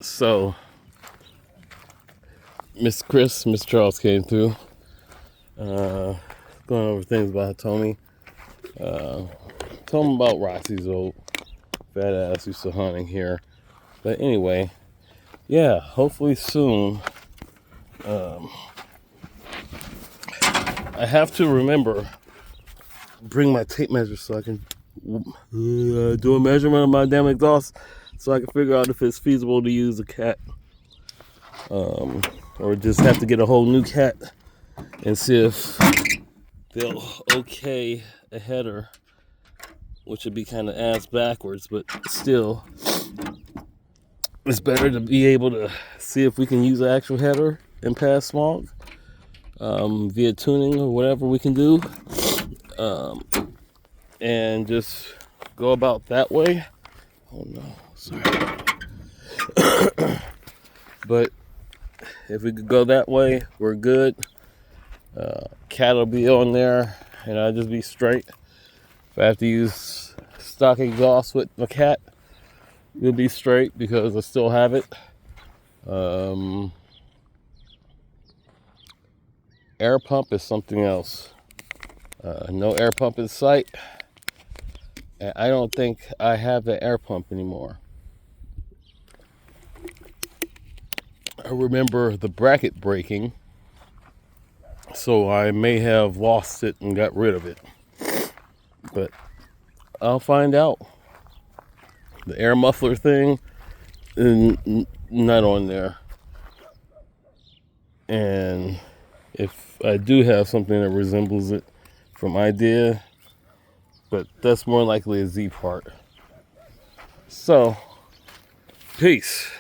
So, Miss Chris, Miss Charles came through, going over things about Hitomi. Told him about Roxy's old fat ass used to hunting here. But anyway, yeah, hopefully soon. I have to remember, bring my tape measure so I can do a measurement of my damn exhaust so I can figure out if it's feasible to use a cat. Or just have to get a whole new cat and see if they'll okay a header, which would be kind of ass backwards, but still, it's better to be able to see if we can use an actual header and pass smog via tuning or whatever we can do, and just go about that way. Oh no, sorry. But if we could go that way, we're good. Cat will be on there, and I'll just be straight. If I have to use stock exhaust with my cat, it'll be straight because I still have it. Air pump is something else. No air pump in sight. And I don't think I have an air pump anymore. I remember the bracket breaking, so I may have lost it and got rid of it. But I'll find out. The air muffler thing is not on there. And if I do have something that resembles it from Idea, but that's more likely a Z part. So, peace.